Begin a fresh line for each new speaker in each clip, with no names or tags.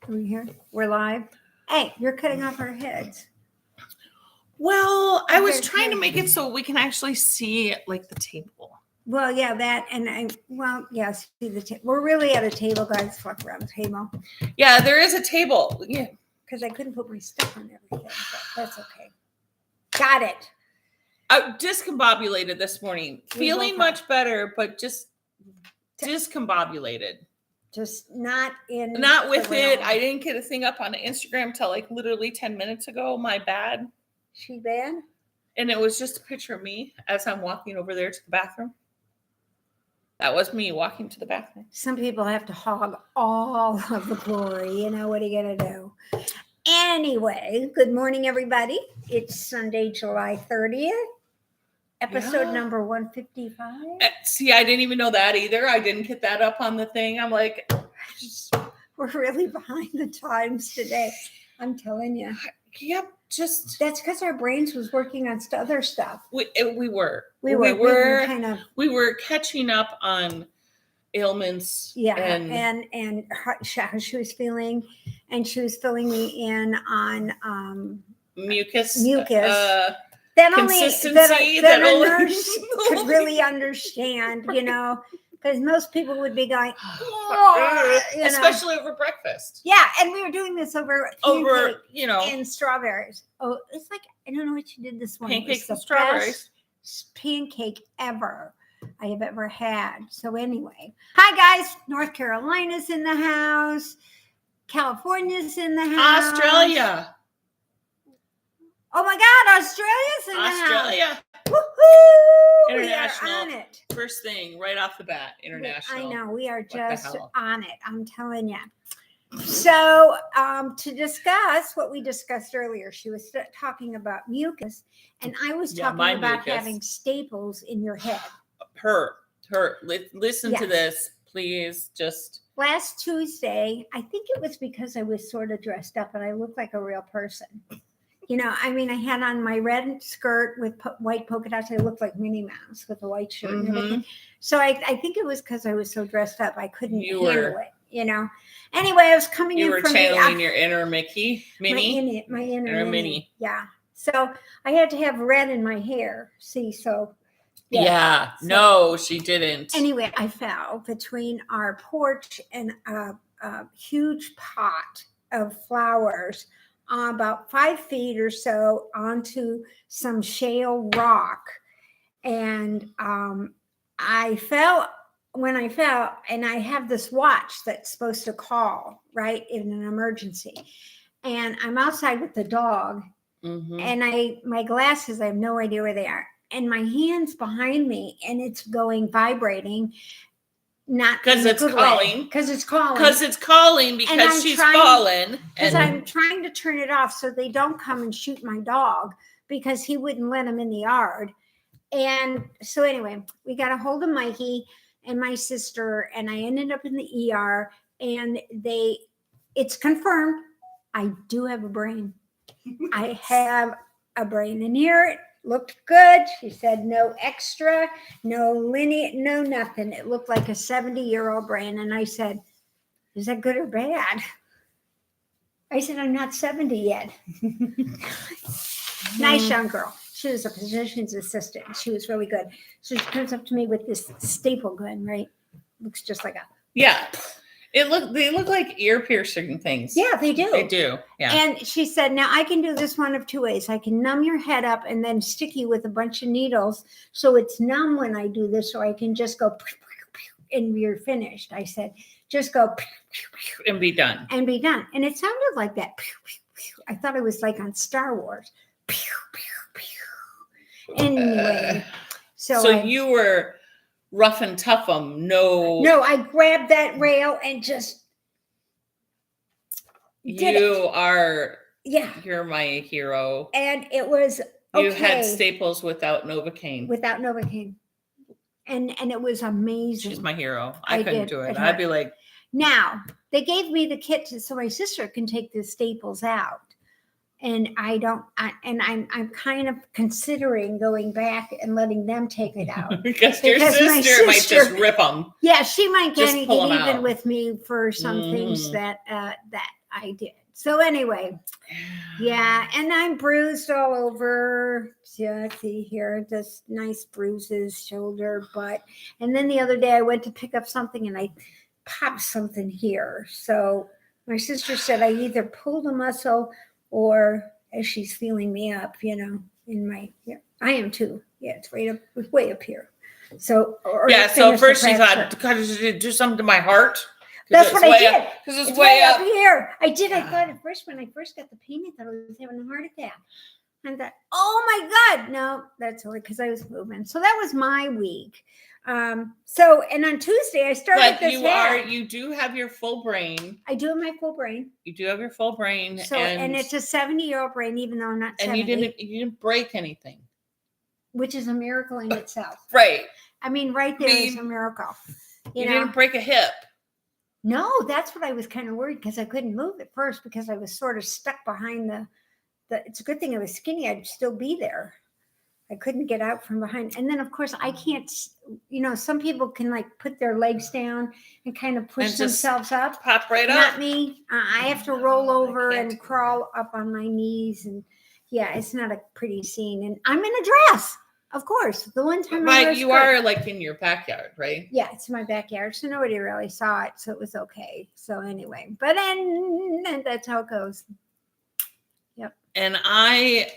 Are we here? We're live. Hey, you're cutting off our heads.
Well, I was trying to make it so we can actually see like the table.
Well, yeah, that and see the table. We're really at a table, guys. Fuck around the table.
Yeah, there is a table. Yeah,
because I couldn't put my stuff on everything, but that's okay. Got it.
I discombobulated this morning. Feeling much better, but just discombobulated.
Just not
with it. I didn't get a thing up on Instagram till like literally 10 minutes ago. My bad.
She bad?
And it was just a picture of me as I'm walking over there to the bathroom. That was me walking to the bathroom.
Some people have to hog all of the glory. You know, what are you going to do? Anyway, good morning, everybody. It's Sunday, July 30th. Episode number 155.
See, I didn't even know that either. I didn't get that up on the thing. I'm like,
we're really behind the times today. I'm telling you.
Yep.
That's because our brains was working on other stuff.
We were catching up on ailments.
Yeah, and how she was feeling, and she was filling me in on mucus. That only that a nurse could really understand, you know, because most people would be going,
especially over breakfast.
Yeah, and we were doing this over and strawberries. Oh, it's like I don't know what you did this morning.
Pancakes and strawberries.
Best pancake ever I have ever had. So anyway, hi guys, North Carolina's in the house, California's in the house,
Australia.
Oh my God, Australia's in the house.
Australia.
Woohoo!
International.
We are on it.
First thing, right off the bat, international.
I know, we are just on it. I'm telling you. So, to discuss what we discussed earlier, she was talking about mucus, and I was talking about having staples in your head.
Listen to this, please. Just
last Tuesday, I think it was because I was sort of dressed up and I looked like a real person. You know, I mean, I had on my red skirt with white polka dots. I looked like Minnie Mouse with a white shirt and everything. So I think it was because I was so dressed up. I couldn't handle it, you know. Anyway, I was coming in from
You were channeling your inner Minnie.
My inner
Minnie.
Yeah. So I had to have red in my hair. See, so.
Yeah. No, she didn't.
Anyway, I fell between our porch and a huge pot of flowers. About 5 feet or so onto some shale rock. And I fell, and I have this watch that's supposed to call, right, in an emergency. And I'm outside with the dog. Mm-hmm. And my glasses, I have no idea where they are. And my hand's behind me, and it's vibrating. Not
because it's calling.
Because it's calling.
Because she's fallen.
Because I'm trying to turn it off so they don't come and shoot my dog because he wouldn't let them in the yard. And so anyway, we got a hold of Mikey and my sister, and I ended up in the ER. And it's confirmed. I do have a brain. I have a brain in here. Looked good. She said no extra, no linear, no nothing. It looked like a 70-year-old brain. And I said, is that good or bad? I said, I'm not 70 yet. Nice young girl. She was a physician's assistant. She was really good. So she comes up to me with this staple gun, right? Looks just like a...
Yeah. They look like ear piercing things.
Yeah, they do.
They do. Yeah.
And she said, now I can do this one of 2 ways. I can numb your head up and then stick you with a bunch of needles so it's numb when I do this, or I can just go and you're finished. I said, just go
and be done.
And it sounded like that. I thought it was like on Star Wars. Anyway, so
you were rough and tough them. No,
I grabbed that rail and just
you're my hero.
And it was okay.
You had staples without Novocaine.
And it was amazing.
She's my hero. I couldn't do it. I'd be like,
now they gave me the kit so my sister can take the staples out. And I'm kind of considering going back and letting them take it out.
because your sister might just rip them.
Yeah, she might get even with me for some things that I did. So anyway, yeah, and I'm bruised all over. Yeah, see here, just nice bruises, shoulder, butt. And then the other day I went to pick up something and I popped something here. So my sister said I either pulled a muscle or, as she's feeling me up, in my, I am too. Yeah, it's way up here. So,
so first she thought, God, did it do something to my heart?
That's what I did.
Because it's way up
here. I thought at first, when I first got the pain, I thought I was having a heart attack. And I thought, oh my God, no, that's only because I was moving. So that was my week. And on Tuesday I started this hat.
You do have your full brain.
I do have my full brain.
You do have your full brain.
So, and it's a 70-year-old brain, even though I'm not 70.
And you didn't break anything.
Which is a miracle in itself.
Right.
I mean, right there is a miracle.
You didn't break a hip.
No, that's what I was kind of worried, because I couldn't move at first because I was sort of stuck behind the it's a good thing I was skinny. I'd still be there. I couldn't get out from behind. And then, of course, I can't, some people can like put their legs down and kind of push themselves up.
Pop right up.
Not me. I have to roll over and crawl up on my knees. And yeah, it's not a pretty scene. And I'm in a dress. Of course, the one time
but you are like in your backyard, right?
Yeah, it's my backyard, so nobody really saw it, so it was okay. So anyway, but then that's how it goes. Yep.
And I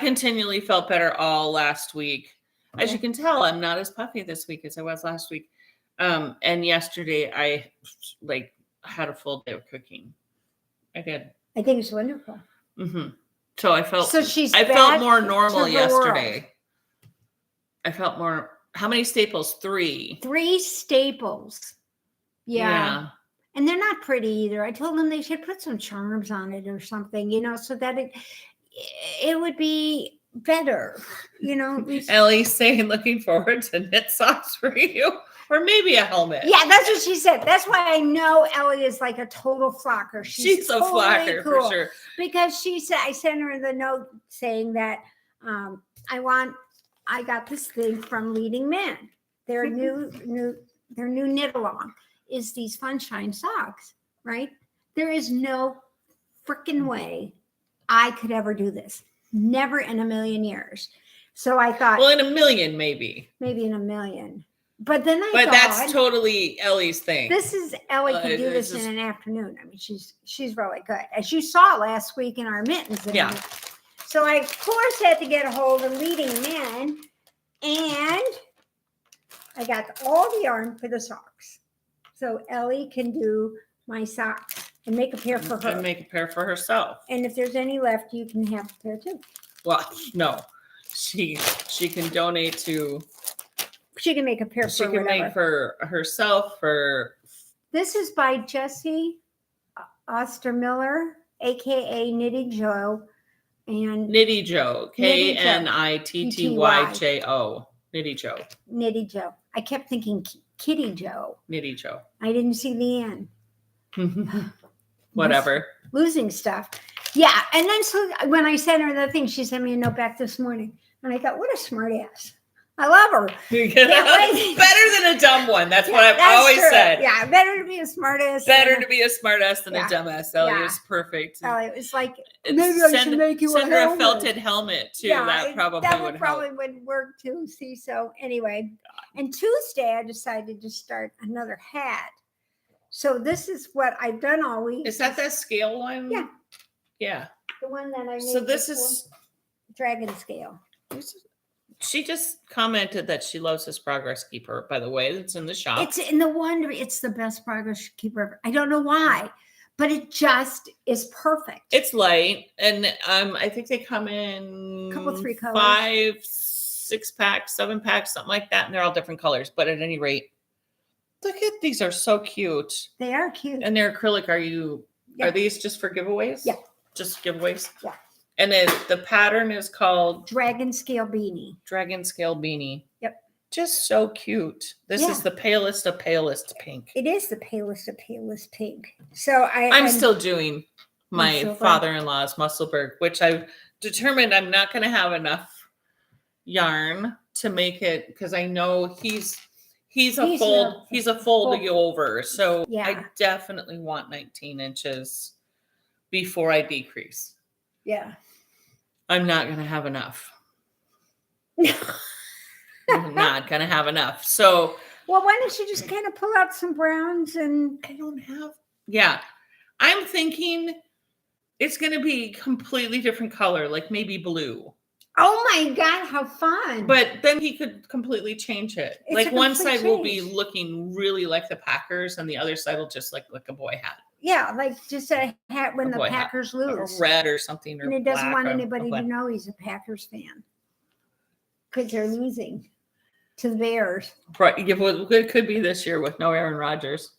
continually felt better all last week. As you can tell, I'm not as puffy this week as I was last week. And yesterday I had a full day of cooking. I did.
I think it's wonderful.
Mm-hmm. So I felt
I
felt more normal yesterday. I felt more. How many staples? 3.
3 staples. Yeah. And they're not pretty either. I told them they should put some charms on it or something, so that it would be better,
Ellie's saying, looking forward to knit socks for you. Or maybe a helmet.
Yeah, that's what she said. That's why I know Ellie is like a total flocker.
She's a flocker for sure.
Because she said, I sent her the note saying that I got this thing from Leading Men. Their new knit along is these Funshine socks, right? There is no freaking way I could ever do this. Never in a million years. So I thought,
well, in a million, maybe
in a million. But then
But that's totally Ellie's thing.
This is Ellie can do this in an afternoon. I mean, she's really good, as you saw last week in our mittens.
Yeah.
So I of course had to get a hold of Leading Men, and I got all the yarn for the socks. So Ellie can do my socks and make a pair for her.
And make a pair for herself.
And if there's any left, you can have a pair too.
Well, no, she can donate to.
She can make a pair
she can make for herself.
This is by Jessie Ostermiller, aka Knitty Joe, and
Knitty Joe, KNITTYJO, Knitty Joe.
Knitty Joe. I kept thinking Kitty Joe.
Knitty Joe.
I didn't see the end.
Whatever.
Losing stuff. Yeah, and then so when I sent her the thing, she sent me a note back this morning, and I thought, what a smart ass. I love her.
Better than a dumb one. That's what I've always said.
Yeah, better to be a smart ass.
Better to be a smart ass than a dumb ass. Ellie is perfect.
Ellie, it's like, maybe I should make you
send her a felted helmet too. Yeah, that probably
would work too. See, so anyway, and Tuesday I decided to start another hat. So this is what I've done all week.
Is that scale one?
Yeah.
Yeah.
The one that I made.
So this is
dragon scale.
She just commented that she loves this progress keeper, by the way. It's in the shop.
It's in the wonder. It's the best progress keeper ever. I don't know why, but it just is perfect.
It's light. And I think they come in
3 colors.
5, 6 packs, 7 packs, something like that. And they're all different colors. But at any rate, look at these are so cute.
They are cute.
And they're acrylic. Are these just for giveaways?
Yeah.
Just giveaways?
Yeah.
And then the pattern is called
Dragon Scale Beanie.
Dragon Scale Beanie.
Yep. Just
so cute. This is the palest of palest pink.
It is the palest of palest pink. So
I'm still doing my father-in-law's Musselburgh, which I've determined I'm not going to have enough yarn to make it, because I know he's He's a
He's
fold to go over. So
Yeah.
I definitely want 19 inches before I decrease.
Yeah.
I'm not going to have enough. I'm not going to have enough. So
Well, why don't you just kind of pull out some browns and
I don't have. Yeah. I'm thinking it's going to be completely different color, like maybe blue.
oh my God, how fun.
But then he could completely change it.
It's
like
a
one
complete
side will be
change.
looking really like the Packers and the other side will just like a boy hat.
Yeah, like just a hat when
A
the
boy hat.
Packers
Or
lose.
red or something. Or
And he doesn't
black
want
or
anybody to know he's a Packers fan. Because they're losing to the Bears.
Right. Yeah, well, it could be this year with no Aaron Rodgers.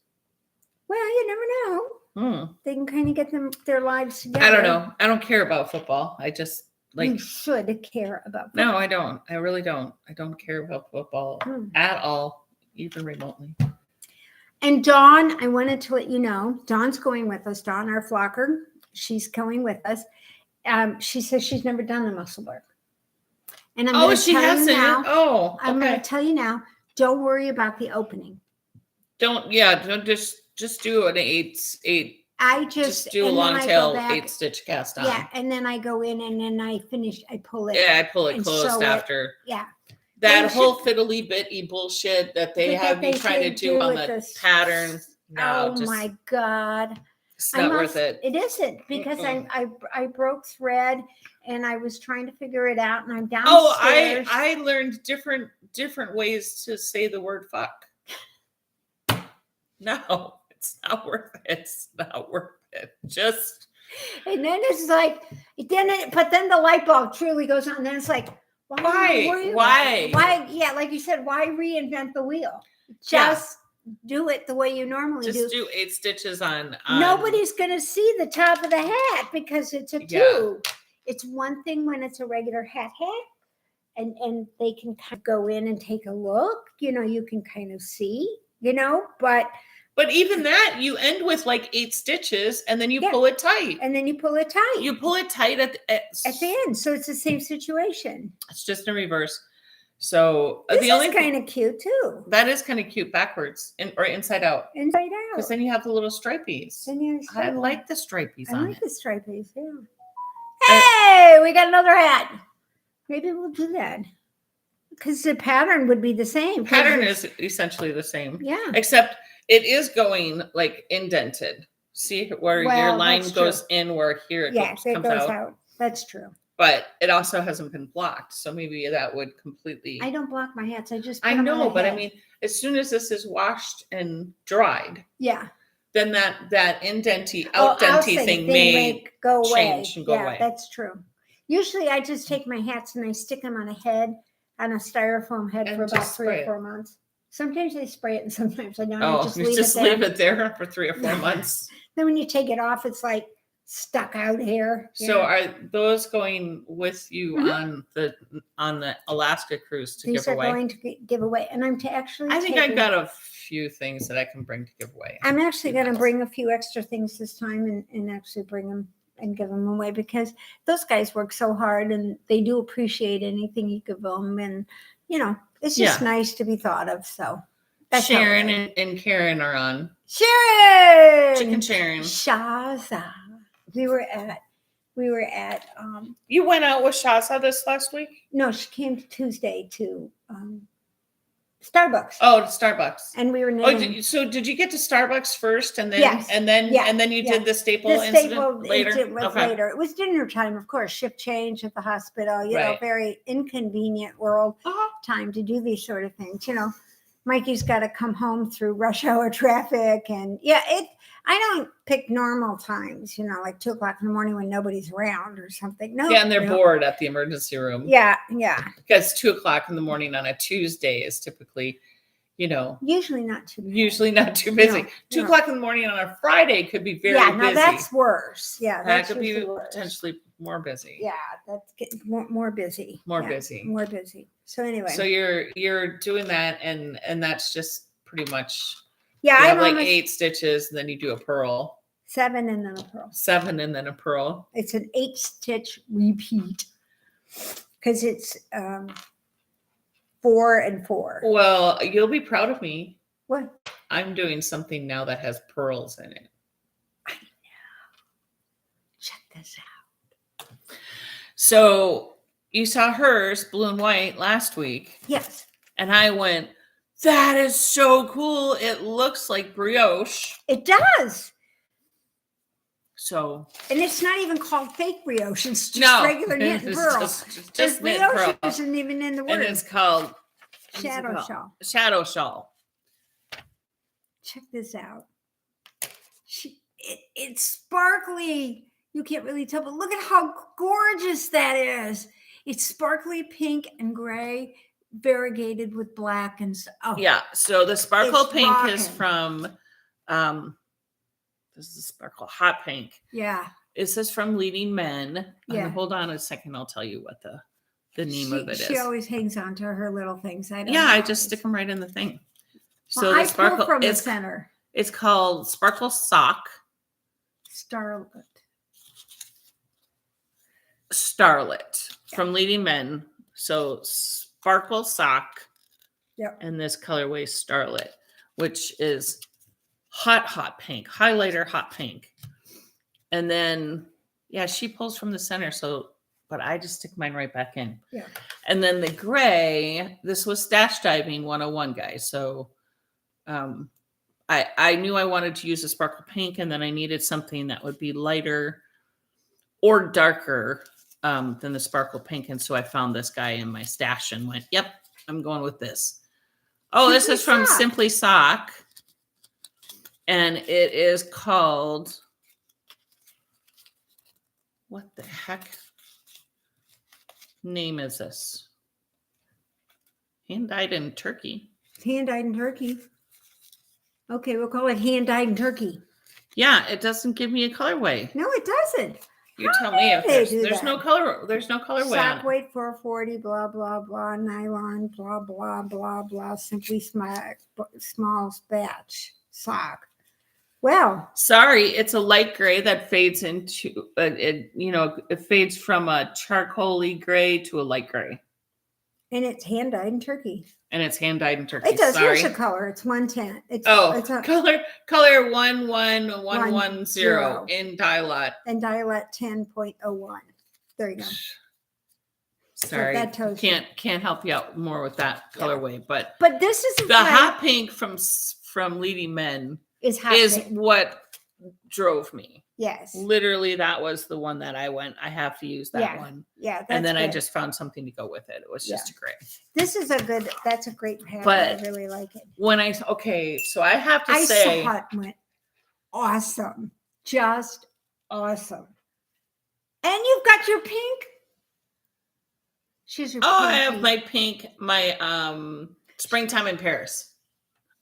Well, you never know. They can kind of get their lives together.
I don't know. I don't care about football. I just like.
You should care about football.
No, I don't. I really don't. I don't care about football at all, even remotely.
And Dawn, I wanted to let you know, Dawn's going with us. Dawn, our flocker, she's going with us. She says she's never done the muscle work. And I'm going to tell you now.
Oh, okay.
I'm going to tell you now. Don't worry about the opening.
Don't just do an eight.
I just
do a long tail 8-stitch cast on.
Yeah, and then I go in and then I pull it.
Yeah, I pull it closed after.
Yeah.
That whole fiddly bitty bullshit that they have me trying to do on the pattern. No,
oh my God.
It's not worth it.
It isn't because I broke thread and I was trying to figure it out and I'm downstairs.
Oh, I learned different ways to say the word fuck. No, it's not worth it. It's not worth it. Just
and then it's like but then the light bulb truly goes on. And then it's like, why? Yeah, like you said, why reinvent the wheel? Just do it the way you normally do.
Just do 8 stitches on.
Nobody's going to see the top of the hat because it's a tube. It's one thing when it's a regular hat, and they can kind of go in and take a look. You can kind of see. But
even that, you end with like 8 stitches and then you pull it tight.
And then you pull it tight.
You pull it tight at
the end. So it's the same situation.
It's just in reverse. So
this is kind of cute too.
That is kind of cute backwards or inside out.
Inside out.
Because then you have the little stripies. I like the stripies on it.
I like the stripies, yeah. Hey, we got another hat. Maybe we'll do that. Because the pattern would be the same.
Pattern is essentially the same.
Yeah.
Except it is going like indented. See where your line goes in, where here it comes out.
That's true.
But it also hasn't been blocked. So maybe that would completely.
I don't block my hats. I just.
I know, but I mean, as soon as this is washed and dried.
Yeah.
Then that indenty, outdenty thing may
go away.
Change and go away.
That's true. Usually I just take my hats and I stick them on a styrofoam head for about 3 or 4 months. Sometimes I spray it and sometimes I don't.
Oh, you just leave it there for 3 or 4 months.
Then when you take it off, it's like stuck out here.
So are those going with you on the Alaska cruise to give away?
These are going to give away. And I'm
I think I've got a few things that I can bring to give away.
I'm actually going to bring a few extra things this time and actually bring them and give them away because those guys work so hard and they do appreciate anything you give them. And, it's just nice to be thought of. So
that's Sharon and Karen are on.
Sharon!
Chicken Sharon.
Shaza. We were at
You went out with Shaza this last week?
No, she came Tuesday to Starbucks.
Oh, to Starbucks.
And we were knitting.
So did you get to Starbucks first and then you did the staple incident later?
Later. It was dinner time, of course. Shift change at the hospital, very inconvenient world time to do these sort of things. Mikey's got to come home through rush hour traffic and I don't pick normal times, like 2:00 in the morning when nobody's around or something. No.
Yeah, and they're bored at the emergency room.
Yeah.
Because 2:00 in the morning on a Tuesday is typically,
usually not too
busy. 2:00 in the morning on a Friday could be very busy. Yeah,
that's worse. Yeah,
that could be potentially more busy.
Yeah, that's getting more busy.
More busy.
So anyway.
So you're doing that, and that's just pretty much.
Yeah,
I have like 8 stitches, and then you do a purl.
7 and then a purl.
7 and then a purl.
It's an 8-stitch repeat because it's 4 and 4.
Well, you'll be proud of me.
What?
I'm doing something now that has pearls in it.
I know. Check this out.
So you saw hers, blue and white, last week.
Yes.
And I went, that is so cool. It looks like brioche.
It does.
So.
And it's not even called fake brioche. It's just regular knit and pearl.
Just knit
brioche
pearl.
isn't even in the word.
And it's called
shadow shawl.
Shadow shawl.
Check this out. It's sparkly. You can't really tell, but look at how gorgeous that is. It's sparkly pink and gray, variegated with black and
yeah. So the sparkle pink
rocking.
Is from this is sparkle hot pink.
Yeah.
This is from Leading Men.
Yeah.
Hold on a second. I'll tell you what the name of it is.
She always hangs on to her little things.
I just stick them right in the thing.
Well,
so the sparkle
from the center.
It's called Sparkle Sock. Starlet from Leading Men. So Sparkle Sock.
Yep.
And this colorway Starlet, which is hot pink, highlighter hot pink. And then, she pulls from the center. So, but I just stick mine right back in.
Yeah.
And then the gray, this was Stash Diving 101, guys. So, I knew I wanted to use a sparkle pink, and then I needed something that would be lighter or darker than the sparkle pink. And so I found this guy in my stash and went, yep, I'm going with this. Oh, this is from Simply Sock. And it is called, what the heck name is this? Hand-dyed in turkey.
Hand-dyed in turkey. Okay, we'll call it hand-dyed in turkey.
Yeah, it doesn't give me a colorway.
No, it doesn't.
You tell me if there's no color. There's no colorway.
Sock weight 440, blah blah blah, nylon, blah blah blah blah. Simply small batch sock. Well,
sorry, it's a light gray that fades into it fades from a charcoaly gray to a light gray.
And it's hand dyed in turkey.
It
does.
Sorry.
Here's a color. It's 110. It's
color 11110 in Dialot.
And Dialot 10.01. There you go.
Sorry, that can't help you out more with that colorway, but
this is
the hot pink from Leading Men is what drove me.
Yes.
Literally, that was the one that I went, I have to use that one.
Yeah.
And then I just found something to go with it. It was just great.
That's a great pattern.
But
I really like it.
So I have to say.
I saw it went awesome. Just awesome. And you've got your pink.
I have my pink, my Springtime in Paris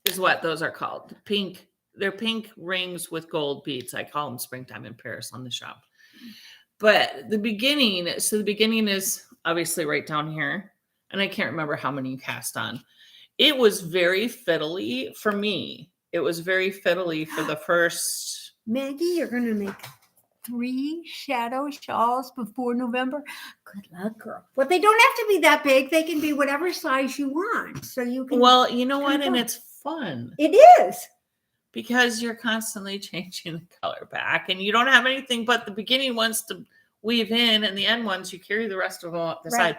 is what those are called. Pink. They're pink rings with gold beads. I call them Springtime in Paris on the shop. But the beginning is obviously right down here. And I can't remember how many you cast on. It was very fiddly for me. It was very fiddly for the first.
Maggie, you're going to make 3 shadow shawls before November. Good luck, girl. But they don't have to be that big. They can be whatever size you want. So you can.
Well, you know what? And it's fun.
It is.
Because you're constantly changing the color back and you don't have anything but the beginning ones to weave in and the end ones, you carry the rest of them up the side.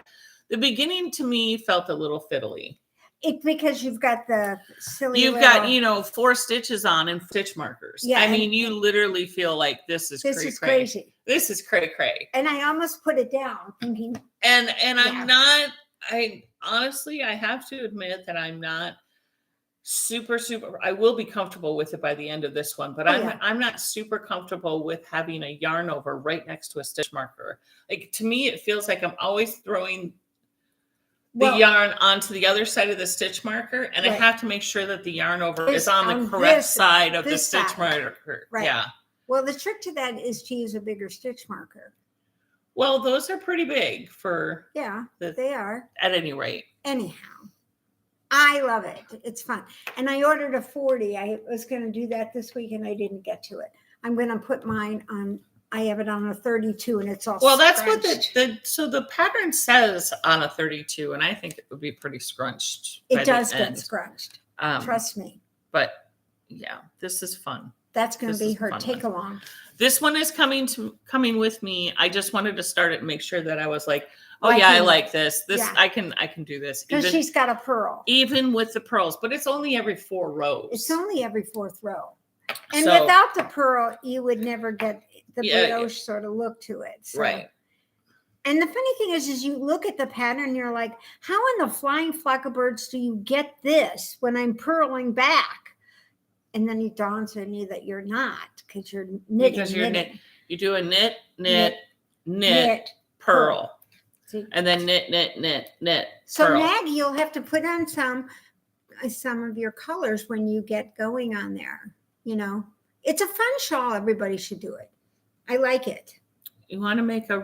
The beginning to me felt a little fiddly.
It's because you've got the silly.
You've got, 4 stitches on and stitch markers.
Yeah.
I mean, you literally feel like this is
crazy.
This is cray cray.
And I almost put it down thinking.
And I honestly, I have to admit that I'm not super I will be comfortable with it by the end of this one, but I'm not super comfortable with having a yarn over right next to a stitch marker. Like, to me, it feels like I'm always throwing the yarn onto the other side of the stitch marker, and I have to make sure that the yarn over is on the correct side of the stitch marker. Right. Yeah.
Well, the trick to that is to use a bigger stitch marker.
Well, those are pretty big for
they are.
At any rate.
Anyhow. I love it. It's fun. And I ordered a 40. I was going to do that this week and I didn't get to it. I'm going to put mine on I have it on a 32 and it's all
Well, that's what
scrunched.
so the pattern says on a 32, and I think it would be pretty scrunched.
It
by
does
the
get
end.
scrunched. Trust me.
But yeah, this is fun.
That's going to
This
be
is a
her
fun
take
one.
along.
This one is coming with me. I just wanted to start it and make sure that I was like, oh
Liking
yeah, I
it.
like this.
Yeah.
I can do this.
Because she's got a pearl.
Even with the pearls, but it's only every 4 rows.
It's only every 4th row. And
So-
without the pearl, you would never get the
Yeah,
brioche sort of look to it. So.
Right.
And the funny thing is you look at the pattern and you're like, how in the flying flock of birds do you get this when I'm purling back? And then it dawns on you that you're not, because you're knitting.
Because you're
knitting.
knit. You do a knit,
Knit,
pearl.
See?
And then knit,
So
pearl.
Maggie, you'll have to put on some of your colors when you get going on there. You know, it's a fun shawl. Everybody should do it. I like it.
You want to make a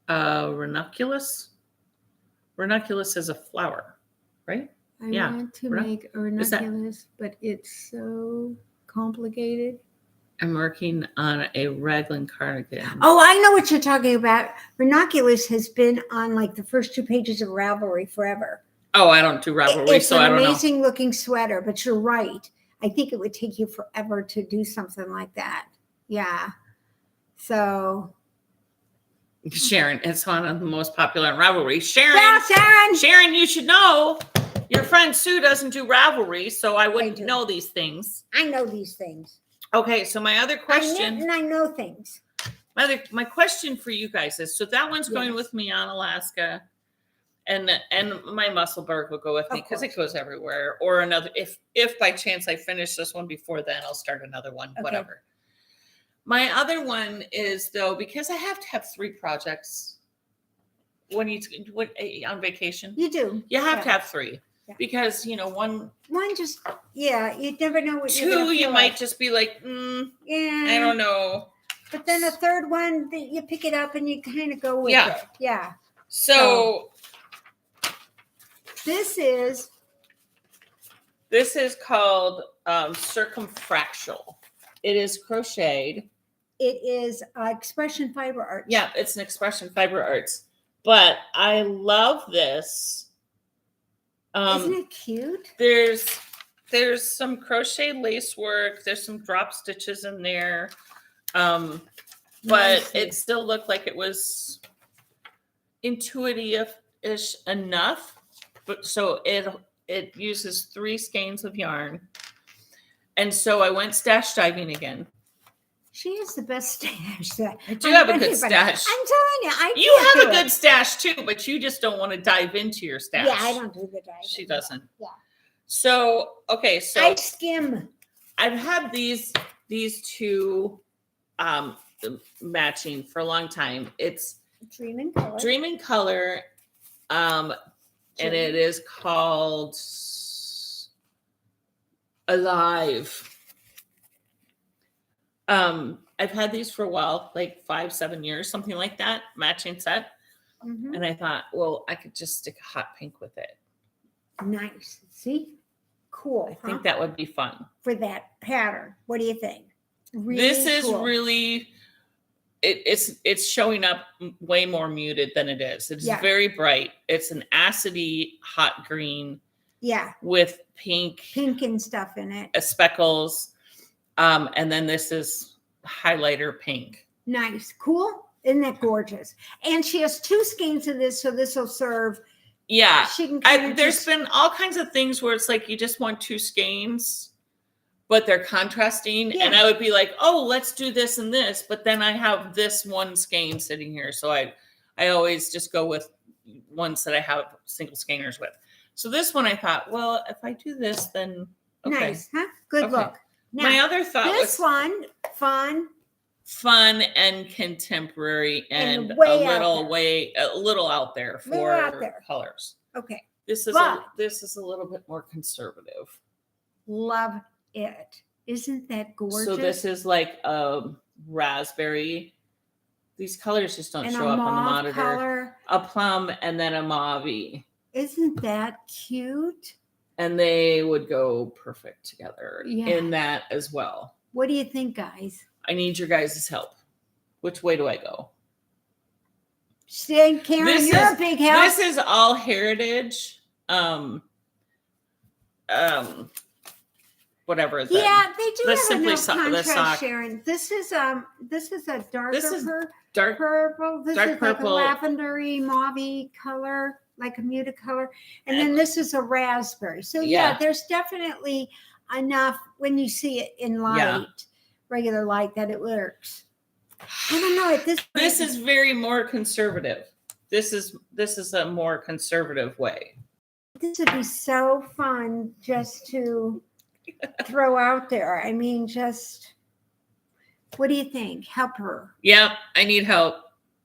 ranunculus? Ranunculus is a flower, right?
I
Yeah.
want to
Right.
make a ranunculus, but it's so complicated.
I'm working on a raglan cardigan.
Oh, I know what you're talking about. Ranunculus has been on like the first 2 pages of Ravelry forever.
Oh, I don't do Ravelry,
It's
so
an
I don't know.
amazing looking sweater, but you're right. I think it would take you forever to do something like that. Yeah. So.
Sharon, it's one of the most popular in Ravelry.
Well, Sharon.
Sharon, you should know. Your friend Sue doesn't do Ravelry, so I wouldn't
do.
know these things.
I know these things.
Okay, so my other
I knit
question,
and I know things.
my question for you guys is: so that one's going
Yes.
with me on Alaska, and my Musselburgh will go with me
Of
because it
course.
goes everywhere. Or another, if by chance I finish this one before then, I'll start another one.
Okay.
Whatever. My other one is though, because I have to have 3 projects when on vacation.
You do.
You have
Yeah.
to have 3
Yeah.
because one,
One just, yeah, you never know what you're
2
gonna
you
feel
might
like.
just be like,
Yeah.
I don't know.
But then a third one, you pick it up and you kind of go with
Yeah.
it. Yeah.
So
This is
called circumfractional. It is crocheted.
it is expression fiber art.
Yeah, it's an expression fiber arts. But I love this.
Isn't it cute?
There's some crochet lace work. There's some drop stitches in there. But
Nicely.
it still looked like it was intuitive-ish enough. But so it uses 3 skeins of yarn. And so I went stash diving again.
She has the best stash.
I do have a good stash.
I'm telling you, I
You
can't
have a
do
good
it.
stash too, but you just don't want to dive into your stash.
Yeah, I don't do the diving.
She doesn't.
Yeah.
So okay, so
I skim.
I've had these 2 matching for a long time. It's
Dream in color.
Dream in Color, and it is called Alive. I've had these for a while, like 5-7 years, something like that, matching set.
Mhm.
And I thought, well, I could just stick a hot pink with it.
Nice. See? Cool.
I think that would be fun.
For that pattern. What do you think? Really
This is
cool.
really it's showing up way more muted than it is. It's
Yeah.
very bright. It's an acidy hot green
Yeah,
with pink
pink and stuff in it.
speckles. And then this is highlighter pink.
Nice. Cool. Isn't that gorgeous? And she has 2 skeins of this, so this will serve.
Yeah.
She can kind of
There's been all kinds of things where it's like you just want 2 skeins, but they're contrasting.
Yeah.
And I would be like, oh, let's do this and this. But then I have this 1 skein sitting here. So I always just go with ones that I have single skeiners with. So this one I thought, well, if I do this, then okay.
Nice, huh? Good
Okay.
look. Now,
My other thought
this
was
one,
fun and contemporary and,
And way out
a little out there
Little
for
out there.
colors.
Okay,
This is
But-
this is a little bit more conservative.
love it. Isn't that gorgeous?
So this is like a raspberry. These colors just don't
and
show
a
up on the
mauve
monitor.
color.
A plum and then a mauve.
Isn't that cute?
And they would go perfect together
Yeah.
in that as well.
What do you think, guys?
I need your guys' help. Which way do I go?
See, Karen, you're a big help.
This is all heritage. Whatever.
Yeah, they do
the
have
Simply
enough
sock.
contrast, Sharon. This is a darker
Dark
purple. This
dark
is
purple.
like a lavendery mauve color, like a muted color. And then this is a raspberry. So yeah, there's definitely enough when you see it in light, regular light, that it works. I don't know. At
this is very more conservative. This is a more conservative way.
This would be so fun just to throw out there. I mean, just what do you think? Help her.
Yep, I need help.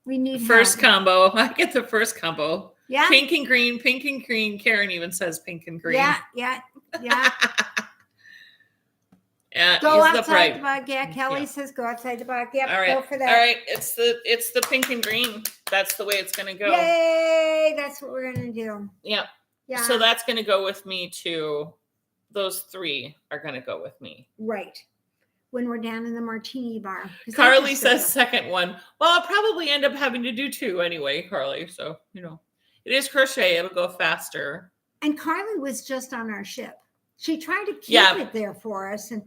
We need
first
help.
combo. I get the first combo.
Yeah.
Pink and green, pink and green. Karen even says pink and green.
Yeah.
Yeah.
Go outside the bug. Yeah, Kelly says go outside the bug. Yep,
all right.
go for that.
All right, it's the pink and green. That's the way it's gonna go.
Yay! That's what we're gonna do.
Yep.
Yeah.
So that's gonna go with me too. Those 3 are gonna go with me.
Right. When we're down in the martini bar.
Carly says second one. Well, I'll probably end up having to do 2 anyway, Carly. So, it is crochet. It'll go faster.
And Carly was just on our ship. She tried to keep it there for us, and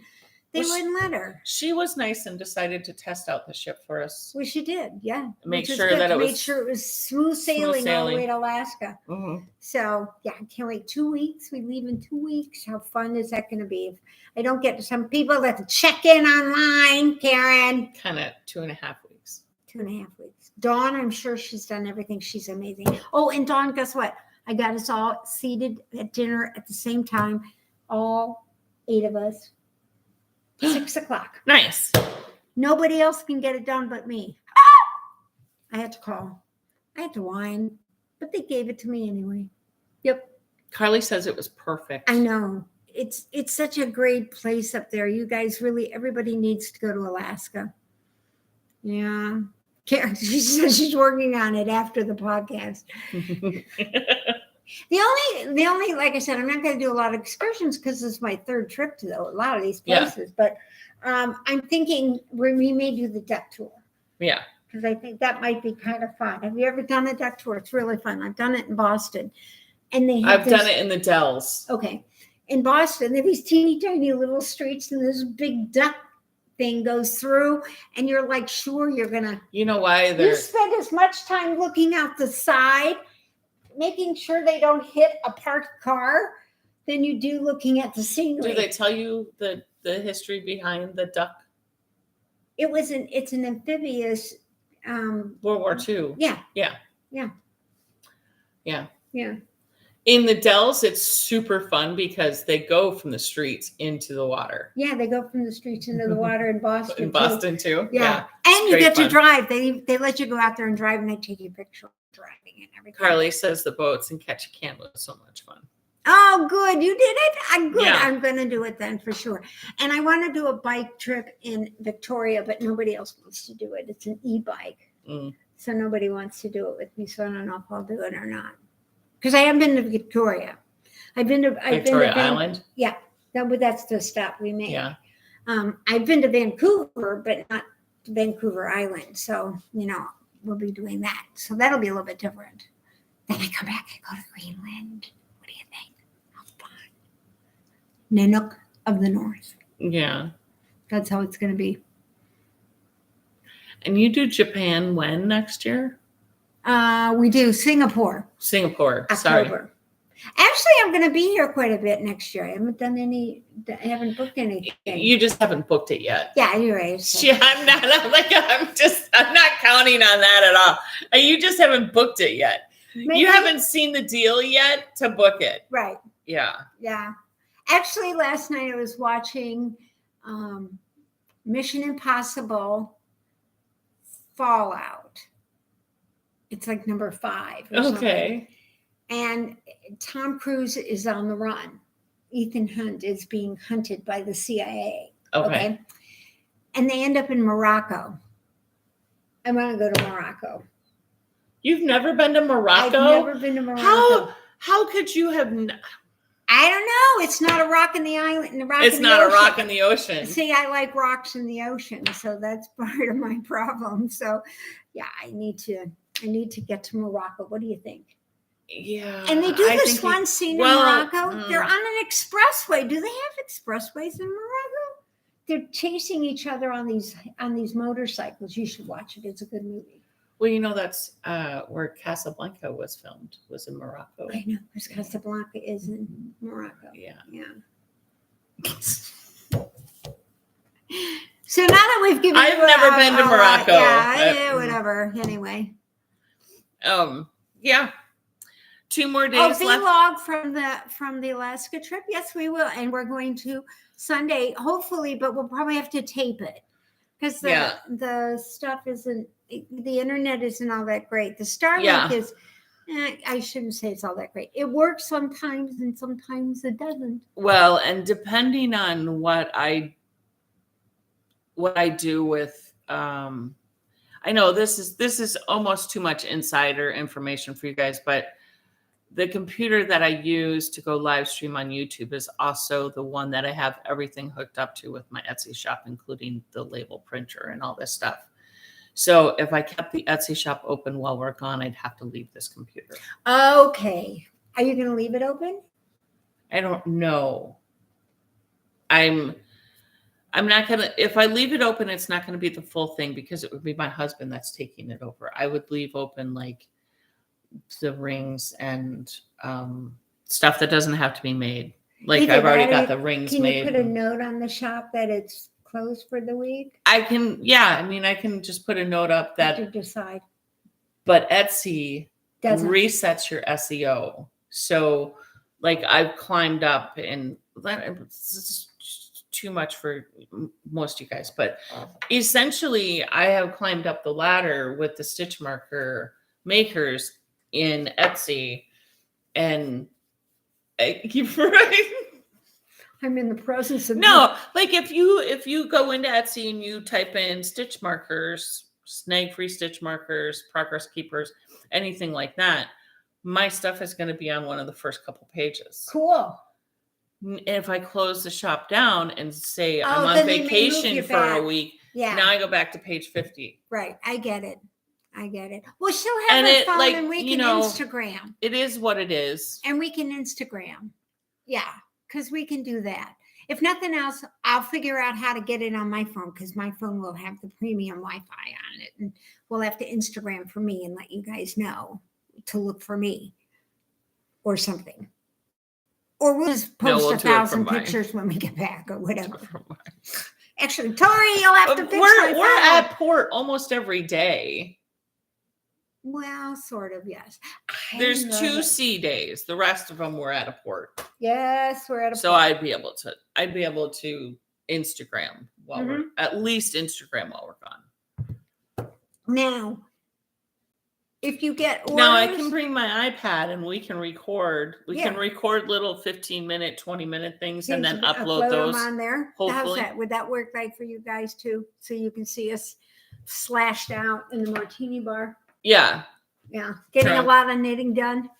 they wouldn't let her.
She was nice and decided to test out the ship for us.
Well, she did, yeah.
Make sure that it
was smooth sailing all the way to Alaska.
Mm-hmm.
So, yeah, I can't wait. 2 weeks. We leave in 2 weeks. How fun is that going to be? If I don't get to some people that check in online, Karen.
Kind of 2.5 weeks.
2.5 weeks. Dawn, I'm sure she's done everything. She's amazing. Oh, and Dawn, guess what? I got us all seated at dinner at the same time. All 8 of us. 6 o'clock.
Nice.
Nobody else can get it done but me. I had to call. I had to whine, but they gave it to me anyway. Yep.
Carly says it was perfect.
I know. It's such a great place up there. You guys really, everybody needs to go to Alaska. Yeah. Karen, she says she's working on it after the podcast. The only, like I said, I'm not going to do a lot of excursions because this is my 3rd trip to a lot of these places. But I'm thinking we may do the duck tour.
Yeah.
Because I think that might be kind of fun. Have you ever done a duck tour? It's really fun. I've done it in Boston, and I've
done it in the Dells.
Okay, in Boston, there are these teeny tiny little streets, and this big duck thing goes through, and you're like, sure, you're gonna.
You know why?
You spend as much time looking out the side, making sure they don't hit a parked car, than you do looking at the scenery.
Do they tell you the history behind the duck?
It's an amphibious.
World War II.
Yeah.
In the Dells, it's super fun because they go from the streets into the water.
Yeah, they go from the streets into the water in Boston.
In Boston too.
Yeah. And you get to drive. They let you go out there and drive, and they take you a picture of driving and everything.
Carly says the boats and catch a can was so much fun.
Oh, good. You did it? I'm good.
Yeah.
I'm going to do it then for sure. And I want to do a bike trip in Victoria, but nobody else wants to do it. It's an e-bike. So nobody wants to do it with me. So I don't know if I'll do it or not. Because I haven't been to Victoria. I've been to
Island?
Yeah. That's the stop we made.
Yeah.
I've been to Vancouver, but not to Vancouver Island. So, we'll be doing that. So that'll be a little bit different. Then I come back and go to Greenland. What do you think? How fun. Nanook of the North.
Yeah.
That's how it's going to be.
And you do Japan when next year?
We do Singapore.
October.
Sorry. Actually, I'm going to be here quite a bit next year. I haven't booked anything.
You just haven't booked it yet.
Yeah, you're right. So.
Yeah, I'm not counting on that at all. You just haven't booked it yet. Maybe. You haven't seen the deal yet to book it.
Right.
Yeah.
Yeah. Actually, last night I was watching Mission Impossible Fallout. It's like number 5. Or something. And Tom Cruise is on the run. Ethan Hunt is being hunted by the CIA. Okay. And they end up in Morocco. I want to go to Morocco.
You've never been to Morocco?
I've never been to Morocco.
How could you have?
I don't know. It's not a rock in the island.
It's not a rock in the ocean.
See, I like rocks in the ocean, so that's part of my problem. So, yeah, I need to get to Morocco. What do you think?
Yeah.
And they do this one scene in Morocco. They're on an expressway. Do they have expressways in Morocco? They're chasing each other on these motorcycles. You should watch it. It's a good movie.
Well, you know, that's where Casablanca was filmed, was in Morocco.
I know, because Casablanca is in Morocco.
Yeah.
So now that we've given
I've never been to Morocco.
Yeah, whatever. Anyway.
Yeah. 2 more days left.
Vlog from the Alaska trip. Yes, we will. And we're going to Sunday, hopefully, but we'll probably have to tape it. Because the stuff isn't, the internet isn't all that great. The Starlink is, I shouldn't say it's all that great. It works sometimes and sometimes it doesn't.
Well, and depending on what I do with, I know this is almost too much insider information for you guys, but the computer that I use to go live stream on YouTube is also the one that I have everything hooked up to with my Etsy shop, including the label printer and all this stuff. So if I kept the Etsy shop open while we're gone, I'd have to leave this computer.
Okay. Are you going to leave it open?
I don't know. I'm not going to, if I leave it open, it's not going to be the full thing because it would be my husband that's taking it over. I would leave open like the rings and stuff that doesn't have to be made. Like I've already got the rings made.
Can you put a note on the shop that it's closed for the week?
I can, I mean, I can just put a note up that
to decide.
But Etsy resets your SEO. So like I've climbed up, and it's too much for most of you guys, but essentially I have climbed up the ladder with the stitch marker makers in Etsy, and I keep right.
I'm in the presence of
like if you go into Etsy and you type in stitch markers, snag free stitch markers, progress keepers, anything like that, my stuff is going to be on one of the first couple pages.
Cool.
And if I close the shop down and say I'm on vacation for a week, now I go back to page 50.
Right. I get it. Well, she'll have her phone and we can Instagram.
It is what it is.
And we can Instagram. Yeah, because we can do that. If nothing else, I'll figure out how to get it on my phone because my phone will have the premium Wi-Fi on it. And we'll have to Instagram for me and let you guys know to look for me or something. Or we'll just post 1,000 pictures when we get back or whatever. Actually, Tori, you'll have to fix my phone.
We're at port almost every day.
Well, sort of, yes.
There's 2 sea days. The rest of them we're at a port.
Yes, we're at a port.
So I'd be able to Instagram while we're at least Instagram while we're gone.
Now, if you get orders,
now I can bring my iPad and we can record. We can record little 15-minute, 20-minute things and then upload those
them on there.
Hopefully.
How's that? Would that work like for you guys too? So you can see us slashed out in the martini bar.
Yeah.
Getting a lot of knitting done.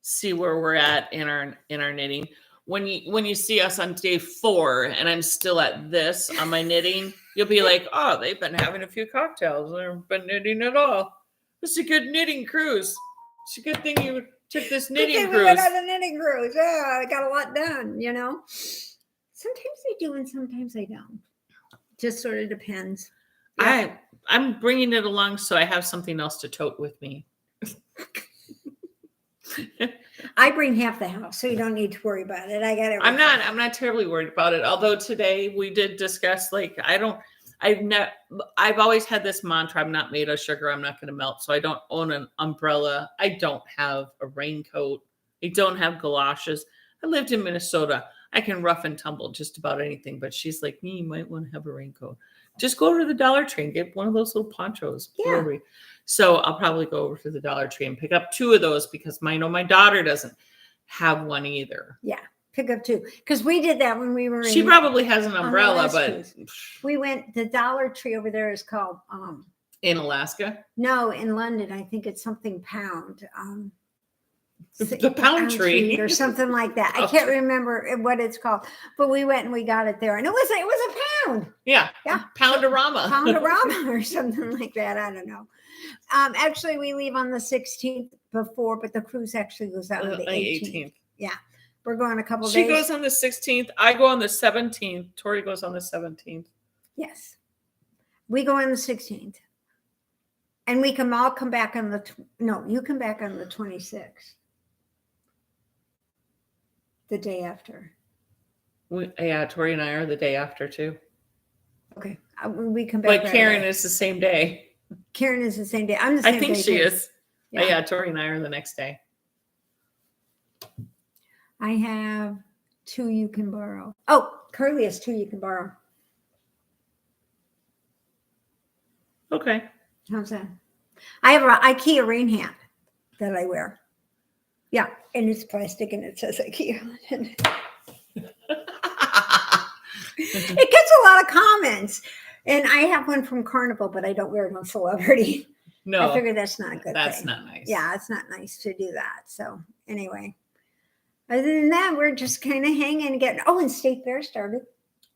See where we're at in our knitting. When you see us on day 4 and I'm still at this on my knitting, you'll be like, oh, they've been having a few cocktails. They've been knitting at all. It's a good knitting cruise. It's a good thing you took this knitting cruise.
We got a knitting cruise. Yeah, I got a lot done, Sometimes I do and sometimes I don't. Just sort of depends. Yeah.
I'm bringing it along so I have something else to tote with me.
I bring half the house, so you don't need to worry about it. I got everything.
I'm not terribly worried about it. Although today we did discuss, like, I've always had this mantra: I'm not made of sugar. I'm not going to melt. So I don't own an umbrella. I don't have a raincoat. I don't have galoshes. I lived in Minnesota. I can rough and tumble just about anything. But she's like, you might want to have a raincoat. Just go over to the Dollar Tree and get one of those little ponchos.
Yeah.
So I'll probably go over to the Dollar Tree and pick up 2 of those because my daughter doesn't have one either.
Yeah, pick up 2. Because we did that when we were
She probably has an umbrella, but
we went, the Dollar Tree over there is called
in Alaska?
No, in London. I think it's something pound.
The pound tree
or something like that. I
Oh.
can't remember what it's called, but we went and we got it there, and it was a pound.
Yeah.
Yeah.
Poundorama.
Poundorama or something like that. I don't know. Actually, we leave on the 16th before, but the cruise actually goes out on the 18th. Yeah. We're going a couple
She
days.
goes on the 16th. I go on the 17th. Tori goes on the 17th.
Yes. We go on the 16th. And we can all come back on the, no, you come back on the 26th. The day after.
Yeah, Tori and I are the day after too.
Okay. We come back.
But Karen is the same day.
Karen is the same day. I'm the same day.
I think she is.
Yeah.
Yeah, Tori and I are the next day.
I have 2 you can borrow. Oh, Curly has 2 you can borrow.
Okay.
How's that? I have an IKEA rain hat that I wear. Yeah, and it's plastic and it says IKEA. It gets a lot of comments. And I have one from Carnival, but I don't wear it on Celebrity.
No.
I figure that's not a good
That's
thing.
not nice.
Yeah, it's not nice to do that. So anyway, other than that, we're just kind of hanging and getting, and State Fair started.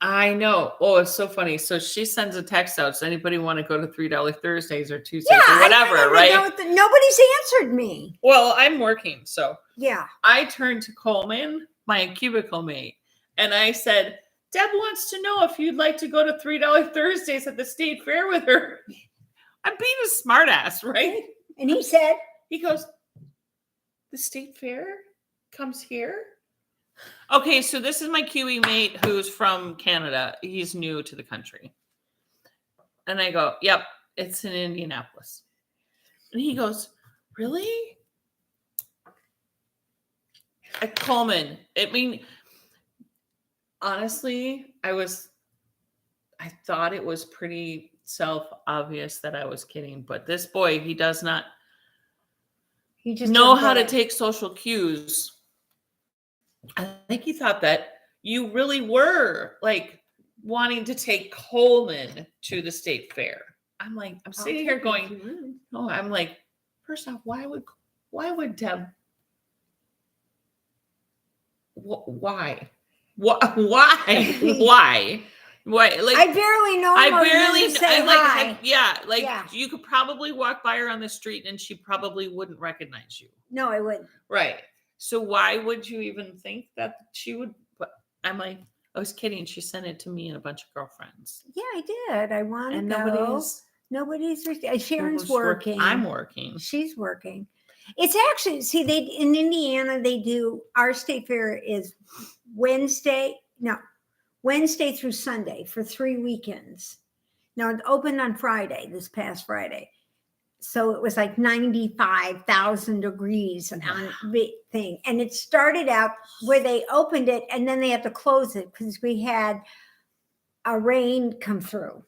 I know. Oh, it's so funny. So she sends a text out. Does anybody want to go to $3 Thursdays or Tuesdays or whatever, right?
Nobody's answered me.
Well, I'm working. So
yeah,
I turned to Coleman, my cubicle mate, and I said, Deb wants to know if you'd like to go to $3 Thursdays at the State Fair with her. I'm being a smartass, right?
And he
goes, the State Fair comes here? Okay, so this is my Kiwi mate who's from Canada. He's new to the country. And I go, yep, it's in Indianapolis. And he goes, really? At Coleman. Honestly, I thought it was pretty self-obvious that I was kidding. But this boy, he does not know how to take social cues. I think he thought that you really were like wanting to take Coleman to the State Fair. I'm sitting here going, no, I'm like, first off, why would Deb, why? Why? Like,
I barely know.
You could probably walk by her on the street and she probably wouldn't recognize you.
No, I wouldn't.
Right. So why would you even think that she would? But I'm like, I was kidding. She sent it to me and a bunch of girlfriends.
Yeah, I did. I want to go. Nobody's. Sharon's working.
I'm working.
She's working. It's actually, in Indiana, our State Fair is Wednesday through Sunday for 3 weekends. Now it opened on Friday, this past Friday. So it was like 95,000 degrees on the thing. And it started out where they opened it and then they had to close it because we had a rain come through.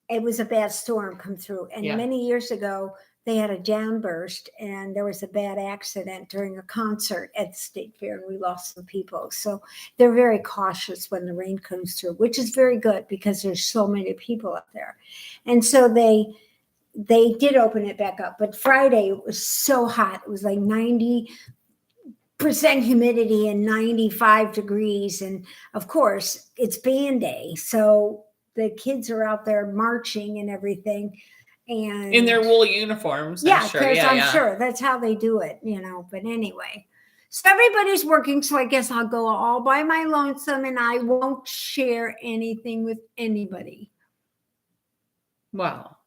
It was a bad storm come through. And many years ago, they had a downburst and there was a bad accident during a concert at the State Fair and we lost some people. So they're very cautious when the rain comes through, which is very good because there's so many people up there. And so they did open it back up, but Friday it was so hot. It was like 90% humidity and 95 degrees. And of course it's band day. So the kids are out there marching and everything. And
in their wool uniforms.
I'm sure that's how they do it, but anyway, so everybody's working. So I guess I'll go all by my lonesome and I won't share anything with anybody.
Wow.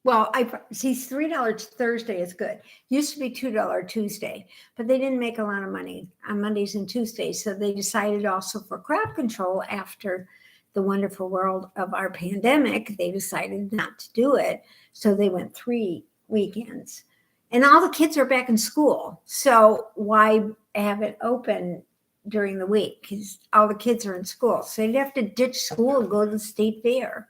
Well, I see $3 Thursday is good. Used to be $2 Tuesday, but they didn't make a lot of money on Mondays and Tuesdays. So they decided also for crowd control after the wonderful world of our pandemic, they decided not to do it. So they went 3 weekends and all the kids are back in school. So why have it open during the week? Because all the kids are in school. So you'd have to ditch school and go to the State Fair,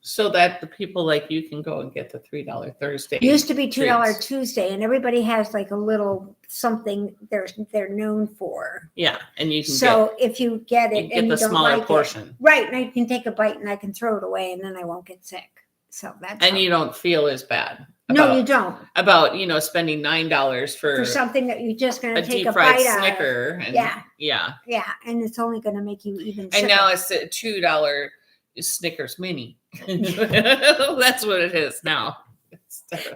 So that the people like you can go and get the $3 Thursday.
It used to be $2 Tuesday, and everybody has like a little something they're known for.
Yeah, and you can
if you get it and you
the
don't
smaller
like
portion,
it, right? And I can take a bite and I can throw it away, and then I won't get sick. So that's
you don't feel as bad.
No, you don't.
About, spending $9
For something that you're just going
a
to take
deep
a
fried
bite out of.
Snicker. And
Yeah.
Yeah.
Yeah, and it's only going to make you even sicker.
And now it's a $2 Snickers mini. That's what it is now.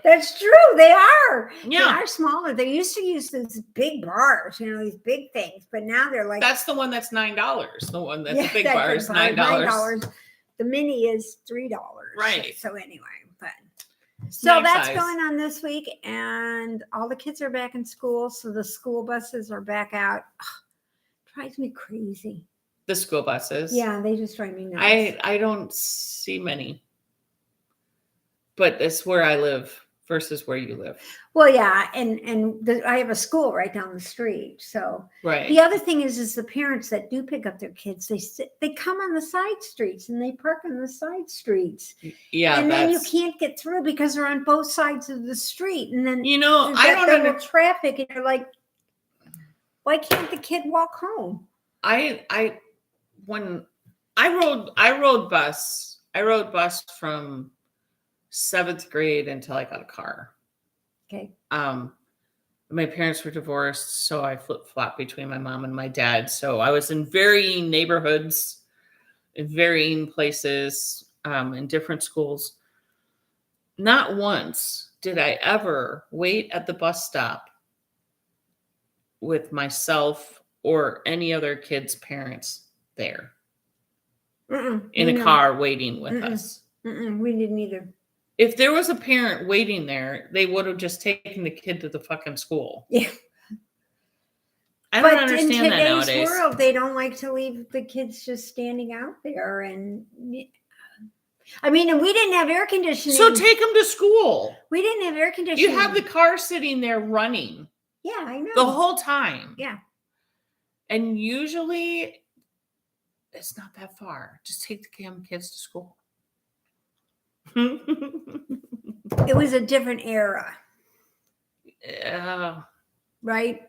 That's true. They are.
Yeah.
They are smaller. They used to use these big bars, these big things, but now they're like.
That's the one that's $9. The one that's big
that
bar is $9.
The mini is $3.
Right.
So anyway, but
Snack
that's
size.
going on this week, and all the kids are back in school, so the school buses are back out. Ugh, drives me crazy.
The school buses.
Yeah, they just drive me nuts.
I don't see many. But it's where I live versus where you live.
Well, yeah, and I have a school right down the street. So
right.
The other thing is the parents that do pick up their kids, they come on the side streets and they park on the side streets.
Yeah,
and then you can't get through because they're on both sides of the street, and then
I don't
know traffic, and you're like, why can't the kid walk home?
When I rode bus from 7th grade until I got a car.
Okay.
My parents were divorced, so I flip-flopped between my mom and my dad. So I was in varying neighborhoods, in varying places, in different schools. Not once did I ever wait at the bus stop with myself or any other kid's parents there in a car waiting with us.
We didn't either.
If there was a parent waiting there, they would have just taken the kid to the fucking school.
Yeah.
I don't understand that nowadays.
But in today's world, they don't like to leave the kids just standing out there. And I mean, and we didn't have air conditioning.
So take them to school.
We didn't have air conditioning.
You have the car sitting there running.
Yeah, I know.
The whole time.
Yeah.
And usually it's not that far. Just take the kids to school.
It was a different era.
Yeah.
Right,